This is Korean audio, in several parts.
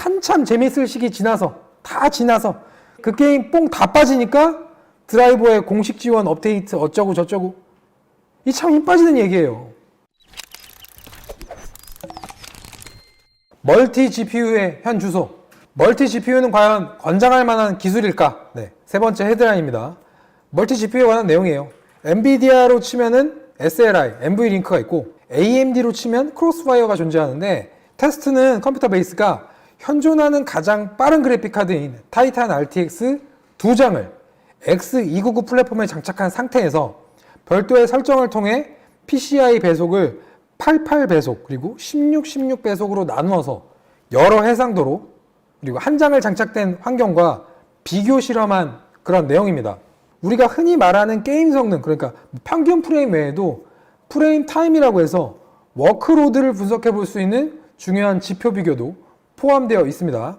한참 재밌을 시기 다 지나서 그 게임 뽕 다 빠지니까 드라이버의 공식 지원 업데이트 어쩌고 저쩌고, 이 참 힘 빠지는 얘기예요. 멀티 GPU의 현 주소. 멀티 GPU는 과연 권장할 만한 기술일까? 네, 세 번째 헤드라인입니다. 멀티 GPU에 관한 내용이에요. 엔비디아로 치면은 SLI, NVLink가 있고, AMD로 치면 크로스파이어가 존재하는데, 테스트는 컴퓨터 베이스가 현존하는 가장 빠른 그래픽카드인 타이탄 RTX 2장을 X299 플랫폼에 장착한 상태에서 별도의 설정을 통해 PCI 배속을 88배속 그리고 16배속으로 나누어서 여러 해상도로 그리고 한 장을 장착된 환경과 비교 실험한 그런 내용입니다. 우리가 흔히 말하는 게임 성능, 그러니까 평균 프레임 외에도 프레임 타임이라고 해서 워크로드를 분석해 볼 수 있는 중요한 지표 비교도 포함되어 있습니다.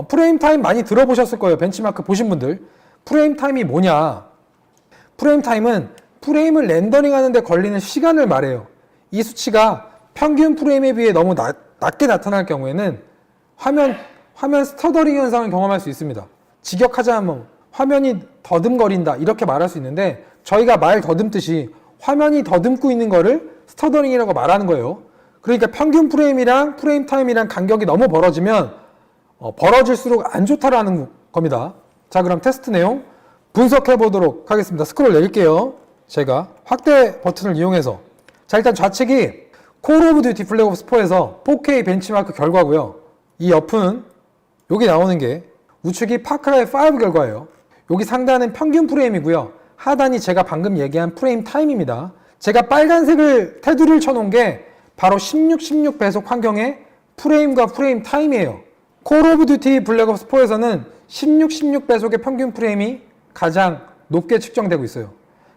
프레임 타임 많이 들어보셨을 거예요. 벤치마크 보신 분들. 프레임 타임이 뭐냐? 프레임 타임은 프레임을 렌더링 하는데 걸리는 시간을 말해요. 이 수치가 평균 프레임에 비해 너무 낮게 나타날 경우에는 화면 스터더링 현상을 경험할 수 있습니다. 직역하자면 화면이 더듬거린다 이렇게 말할 수 있는데, 저희가 말 더듬듯이 화면이 더듬고 있는 거를 스터더링이라고 말하는 거예요. 그러니까 평균 프레임이랑 프레임 타임이랑 간격이 너무 벌어지면 벌어질수록 안 좋다라는 겁니다. 자, 그럼 테스트 내용 분석해 보도록 하겠습니다. 스크롤 내릴게요. 제가 확대 버튼을 이용해서. 자, 일단 좌측이 콜 오브 듀티 블랙 옵스 4에서 4K 벤치마크 결과고요. 이 옆은 여기 나오는 게 우측이 파크라이 5 결과예요. 여기 상단은 평균 프레임이고요. 하단이 제가 방금 얘기한 프레임 타임입니다. 제가 빨간색을 테두리를 쳐놓은 게 바로 16배속 환경의 프레임과 프레임 타임이에요. 콜 오브 듀티 블랙 옵스 4에서는 16배속의 평균 프레임이 가장 높게 측정되고 있어요.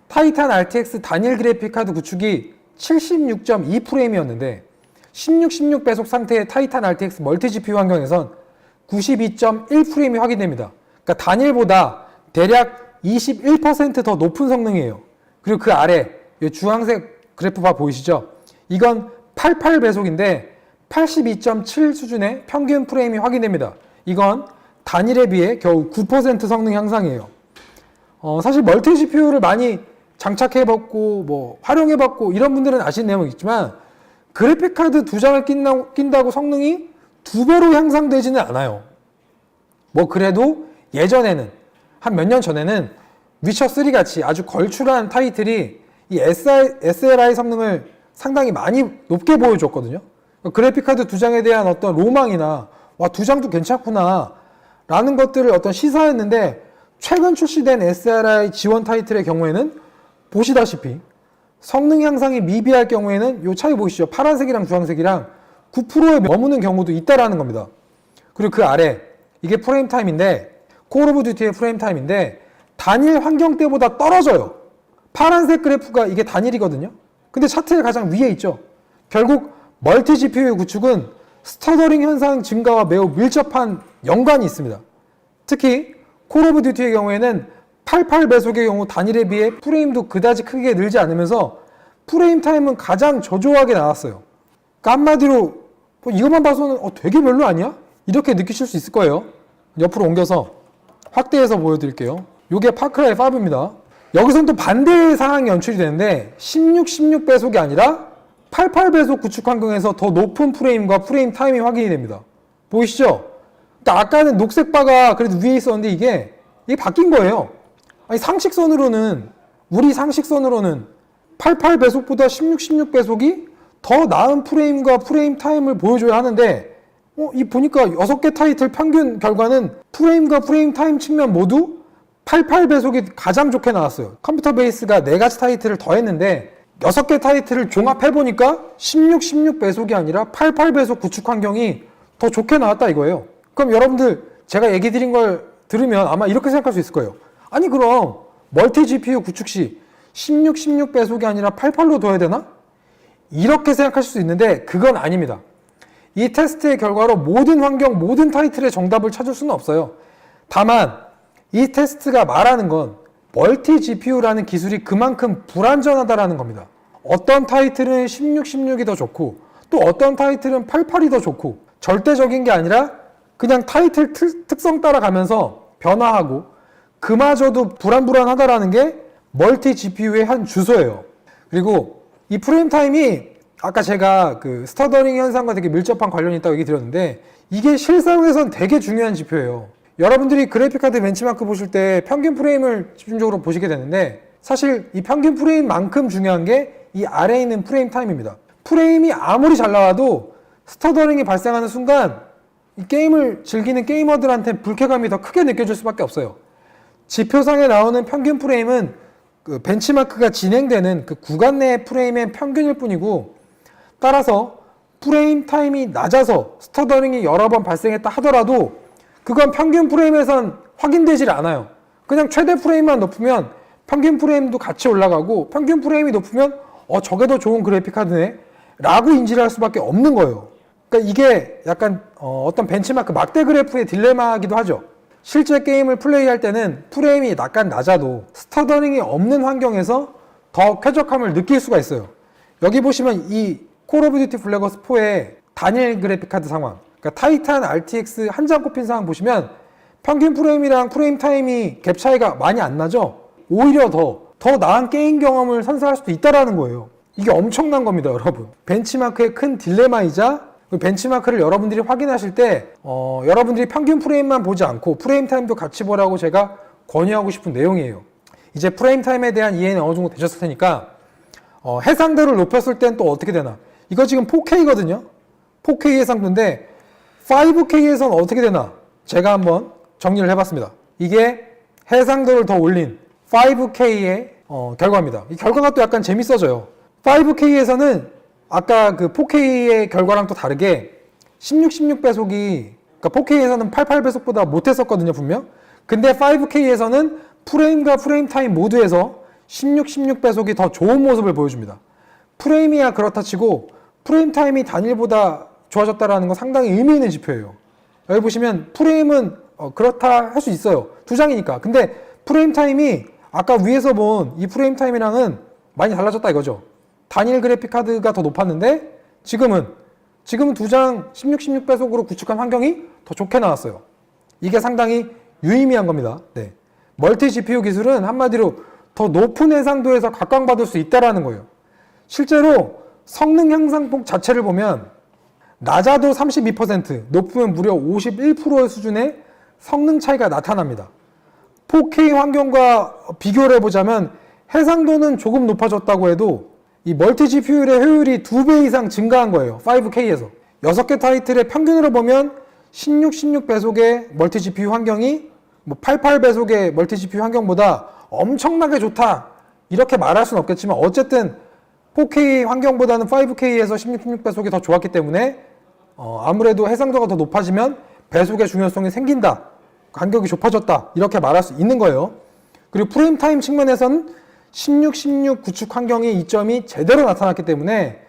타이탄 RTX 단일 그래픽카드 구축이 76.2프레임이었는데 16배속 상태의 타이탄 RTX 멀티 GPU 환경에선 92.1프레임이 확인됩니다. 그러니까 단일보다 대략 21% 더 높은 성능이에요. 그리고 그 아래 이 주황색 그래프 바 보이시죠? 이건 88배속인데 82.7 수준의 평균 프레임이 확인됩니다. 이건 단일에 비해 겨우 9% 성능 향상이에요. 사실 멀티 GPU를 많이 장착해봤고 활용해봤고 이런 분들은 아시는 내용이 있지만, 그래픽카드 2장을 낀다고 성능이 2배로 향상되지는 않아요. 그래도 예전에는 한 몇 년 전에는 위쳐3 같이 아주 걸출한 타이틀이 이 SLI 성능을 상당히 많이 높게 보여줬거든요. 그래픽카드 2장에 대한 어떤 로망이나 2장도 괜찮구나 라는 것들을 어떤 시사했는데, 최근 출시된 SLI 지원 타이틀의 경우에는 보시다시피 성능 향상이 미비할 경우에는 이 차이 보이시죠? 파란색이랑 주황색이랑 9%에 머무는 경우도 있다라는 겁니다. 그리고 그 아래 이게 프레임 타임인데, 콜 오브 듀티의 프레임 타임인데 단일 환경 때보다 떨어져요. 파란색 그래프가 이게 단일이거든요. 근데 차트의 가장 위에 있죠. 결국 멀티 GPU의 구축은 스터더링 현상 증가와 매우 밀접한 연관이 있습니다. 특히 콜 오브 듀티의 경우에는 88배속의 경우 단일에 비해 프레임도 그다지 크게 늘지 않으면서 프레임 타임은 가장 저조하게 나왔어요. 그러니까 한마디로 이것만 봐서는 되게 별로 아니야? 이렇게 느끼실 수 있을 거예요. 옆으로 옮겨서 확대해서 보여드릴게요. 이게 파크라이 5입니다. 여기서는 또 반대의 상황이 연출이 되는데 16배속이 아니라 88배속 구축 환경에서 더 높은 프레임과 프레임 타임이 확인이 됩니다. 보이시죠? 그러니까 아까는 녹색 바가 그래도 위에 있었는데 이게 바뀐 거예요. 아니 우리 상식선으로는 88배속보다 16배속이 더 나은 프레임과 프레임 타임을 보여줘야 하는데, 이 보니까 6개 타이틀 평균 결과는 프레임과 프레임 타임 측면 모두 88배속이 가장 좋게 나왔어요. 컴퓨터 베이스가 4가지 타이틀을 더했는데 6개 타이틀을 종합해보니까 16배속이 아니라 88배속 구축 환경이 더 좋게 나왔다 이거예요. 그럼 여러분들 제가 얘기 드린 걸 들으면 아마 이렇게 생각할 수 있을 거예요. 아니 그럼 멀티 GPU 구축 시 16배속이 아니라 88로 둬야 되나? 이렇게 생각하실 수 있는데 그건 아닙니다. 이 테스트의 결과로 모든 환경, 모든 타이틀의 정답을 찾을 수는 없어요. 다만 이 테스트가 말하는 건 멀티 GPU라는 기술이 그만큼 불안전하다라는 겁니다. 어떤 타이틀은 16이 더 좋고 또 어떤 타이틀은 88이 더 좋고 절대적인 게 아니라 그냥 타이틀 특성 따라가면서 변화하고 그마저도 불안불안하다라는 게 멀티 GPU의 한 주소예요. 그리고 이 프레임 타임이 아까 제가 그 스터더링 현상과 되게 밀접한 관련이 있다고 얘기 드렸는데 이게 실사용에선 되게 중요한 지표예요. 여러분들이 그래픽카드 벤치마크 보실 때 평균 프레임을 집중적으로 보시게 되는데 사실 이 평균 프레임만큼 중요한 게 이 아래에 있는 프레임 타임입니다. 프레임이 아무리 잘 나와도 스터더링이 발생하는 순간 이 게임을 즐기는 게이머들한테 불쾌감이 더 크게 느껴질 수밖에 없어요. 지표상에 나오는 평균 프레임은 그 벤치마크가 진행되는 그 구간 내의 프레임의 평균일 뿐이고 따라서 프레임 타임이 낮아서 스터더링이 여러 번 발생했다 하더라도 그건 평균 프레임에선 확인되질 않아요. 그냥 최대 프레임만 높으면 평균 프레임도 같이 올라가고 평균 프레임이 높으면 저게 더 좋은 그래픽카드네 라고 인지를 할 수밖에 없는 거예요. 그러니까 이게 약간 어떤 벤치마크 막대 그래프의 딜레마이기도 하죠. 실제 게임을 플레이할 때는 프레임이 약간 낮아도 스터더링이 없는 환경에서 더 쾌적함을 느낄 수가 있어요. 여기 보시면 이 콜 오브 듀티 블랙 옵스 4의 단일 그래픽카드 상황, 그러니까 타이탄 RTX 한 장 꼽힌 상황 보시면 평균 프레임이랑 프레임 타임이 갭 차이가 많이 안 나죠? 오히려 더 나은 게임 경험을 선사할 수도 있다라는 거예요. 이게 엄청난 겁니다, 여러분. 벤치마크의 큰 딜레마이자 벤치마크를 여러분들이 확인하실 때 여러분들이 평균 프레임만 보지 않고 프레임 타임도 같이 보라고 제가 권유하고 싶은 내용이에요. 이제 프레임 타임에 대한 이해는 어느 정도 되셨을 테니까 해상도를 높였을 땐 또 어떻게 되나. 이거 지금 4K거든요. 4K 해상도인데 5K에선 어떻게 되나 제가 한번 정리를 해봤습니다. 이게 해상도를 더 올린 5K의 결과입니다. 이 결과가 또 약간 재밌어져요. 5K에서는 아까 그 4K의 결과랑 또 다르게 16배속이 그러니까 4K에서는 88배속보다 못했었거든요, 분명. 근데 5K에서는 프레임과 프레임 타임 모두에서 16배속이 더 좋은 모습을 보여줍니다. 프레임이야 그렇다 치고 프레임 타임이 단일보다 좋아졌다라는 건 상당히 의미 있는 지표예요. 여기 보시면 프레임은 그렇다 할 수 있어요. 두 장이니까. 근데 프레임 타임이 아까 위에서 본 이 프레임 타임이랑은 많이 달라졌다 이거죠. 단일 그래픽 카드가 더 높았는데 지금은 두 장 16배속으로 구축한 환경이 더 좋게 나왔어요. 이게 상당히 유의미한 겁니다. 네. 멀티 GPU 기술은 한마디로 더 높은 해상도에서 각광받을 수 있다는 거예요. 실제로 성능 향상폭 자체를 보면 낮아도 32%, 높으면 무려 51%의 수준의 성능 차이가 나타납니다. 4K 환경과 비교를 해보자면 해상도는 조금 높아졌다고 해도 이 멀티 GPU의 효율이 2배 이상 증가한 거예요. 5K에서. 6개 타이틀의 평균으로 보면 16배속의 멀티 GPU 환경이 88배속의 멀티 GPU 환경보다 엄청나게 좋다 이렇게 말할 수는 없겠지만 어쨌든 4K 환경보다는 5K에서 16배속이 더 좋았기 때문에 아무래도 해상도가 더 높아지면 배속의 중요성이 생긴다. 간격이 좁아졌다. 이렇게 말할 수 있는 거예요. 그리고 프레임 타임 측면에서는 16 구축 환경의 이점이 제대로 나타났기 때문에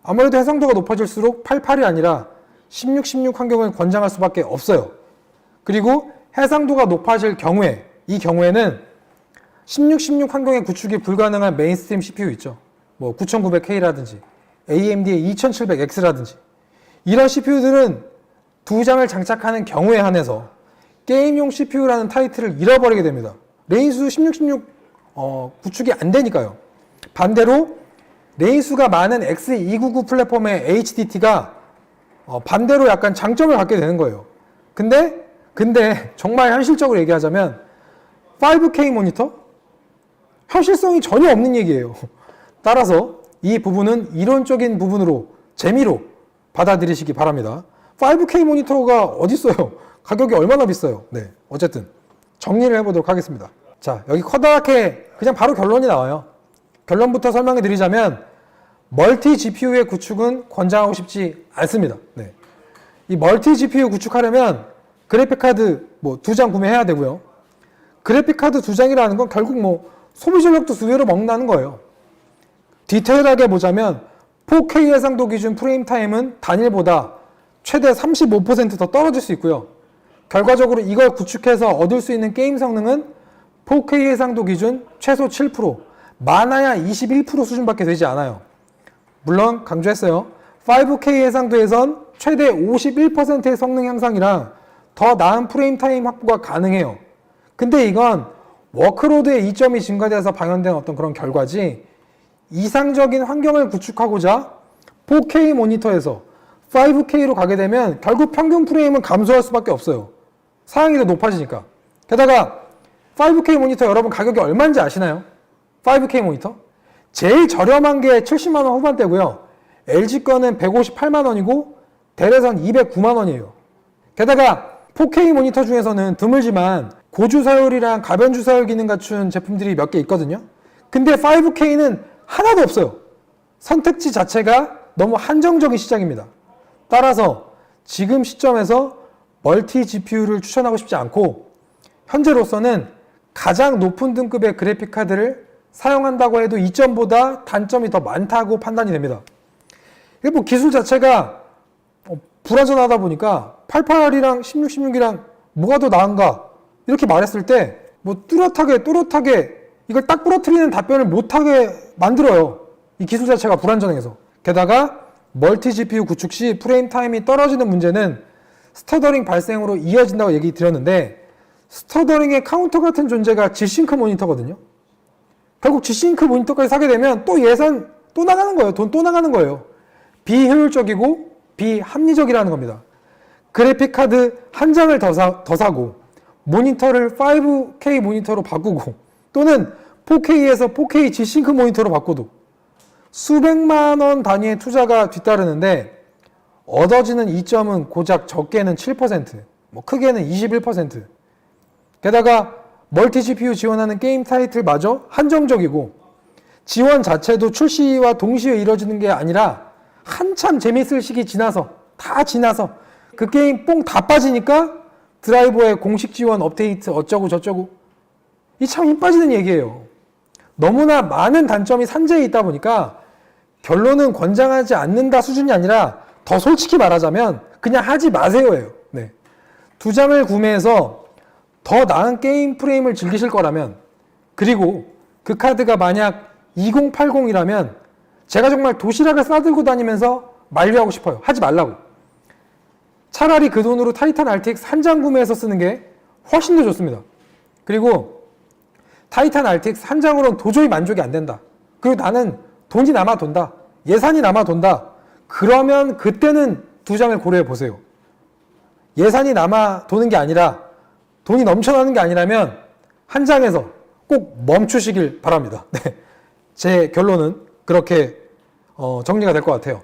아무래도 해상도가 높아질수록 88이 아니라 16 환경을 권장할 수밖에 없어요. 그리고 해상도가 높아질 경우에 이 경우에는 16 환경의 구축이 불가능한 메인스트림 CPU 있죠. 9900K라든지 AMD의 2700X라든지 이런 CPU들은 두 장을 장착하는 경우에 한해서 게임용 CPU라는 타이틀을 잃어버리게 됩니다. 레인수 16 구축이 안 되니까요. 반대로 레인수가 많은 X299 플랫폼의 HDT가 반대로 약간 장점을 갖게 되는 거예요. 근데 정말 현실적으로 얘기하자면 5K 모니터? 현실성이 전혀 없는 얘기예요. 따라서 이 부분은 이론적인 부분으로 재미로 받아들이시기 바랍니다. 5K 모니터가 어딨어요? 가격이 얼마나 비싸요? 네, 어쨌든 정리를 해보도록 하겠습니다. 자, 여기 커다랗게 그냥 바로 결론이 나와요. 결론부터 설명해 드리자면 멀티 GPU의 구축은 권장하고 싶지 않습니다. 네. 이 멀티 GPU 구축하려면 그래픽카드 두 장 구매해야 되고요. 그래픽카드 두 장이라는 건 결국 소비 전력도 두 배로 먹는다는 거예요. 디테일하게 보자면 4K 해상도 기준 프레임 타임은 단일보다 최대 35% 더 떨어질 수 있고요. 결과적으로 이걸 구축해서 얻을 수 있는 게임 성능은 4K 해상도 기준 최소 7%, 많아야 21% 수준밖에 되지 않아요. 물론 강조했어요. 5K 해상도에선 최대 51%의 성능 향상이랑 더 나은 프레임 타임 확보가 가능해요. 근데 이건 워크로드의 이점이 증가돼서 방영된 어떤 그런 결과지, 이상적인 환경을 구축하고자 4K 모니터에서 5K로 가게 되면 결국 평균 프레임은 감소할 수밖에 없어요. 사양이 더 높아지니까. 게다가 5K 모니터 여러분 가격이 얼마인지 아시나요? 5K 모니터? 제일 저렴한 게 70만원 후반대고요. LG 거는 158만원이고 델에선 209만원이에요. 게다가 4K 모니터 중에서는 드물지만 고주사율이랑 가변주사율 기능 갖춘 제품들이 몇 개 있거든요. 근데 5K는 하나도 없어요. 선택지 자체가 너무 한정적인 시장입니다. 따라서 지금 시점에서 멀티 GPU를 추천하고 싶지 않고, 현재로서는 가장 높은 등급의 그래픽카드를 사용한다고 해도 이점보다 단점이 더 많다고 판단이 됩니다. 이게 뭐 기술 자체가 불완전하다 보니까 88이랑 16, 16이랑 뭐가 더 나은가 이렇게 말했을 때 뭐 또렷하게 이걸 딱 부러뜨리는 답변을 못하게 만들어요. 이 기술 자체가 불완전해서. 게다가 멀티 GPU 구축 시 프레임 타임이 떨어지는 문제는 스터더링 발생으로 이어진다고 얘기 드렸는데, 스터더링의 카운터 같은 존재가 G싱크 모니터거든요. 결국 G싱크 모니터까지 사게 되면 또 예산 또 나가는 거예요. 돈 또 나가는 거예요. 비효율적이고 비합리적이라는 겁니다. 그래픽카드 한 장을 더 사고 모니터를 5K 모니터로 바꾸고 또는 4K에서 4K G싱크 모니터로 바꿔도 수백만 원 단위의 투자가 뒤따르는데, 얻어지는 이점은 고작 적게는 7%, 뭐 크게는 21%. 게다가 멀티 GPU 지원하는 게임 타이틀마저 한정적이고, 지원 자체도 출시와 동시에 이뤄지는 게 아니라 한참 재밌을 시기 지나서 그 게임 뽕 다 빠지니까 드라이버의 공식 지원 업데이트 어쩌고 저쩌고, 이 참 힘 빠지는 얘기예요. 너무나 많은 단점이 산재해 있다 보니까 결론은 권장하지 않는다 수준이 아니라 더 솔직히 말하자면 그냥 하지 마세요예요. 네. 두 장을 구매해서 더 나은 게임 프레임을 즐기실 거라면, 그리고 그 카드가 만약 2080이라면 제가 정말 도시락을 싸들고 다니면서 만류하고 싶어요. 하지 말라고. 차라리 그 돈으로 타이탄 RTX 한 장 구매해서 쓰는 게 훨씬 더 좋습니다. 그리고 타이탄 RTX 한 장으로는 도저히 만족이 안 된다. 그리고 나는 돈이 남아 돈다. 예산이 남아 돈다. 그러면 그때는 두 장을 고려해 보세요. 예산이 남아 도는 게 아니라, 돈이 넘쳐나는 게 아니라면 한 장에서 꼭 멈추시길 바랍니다. 네. 제 결론은 그렇게 정리가 될 것 같아요.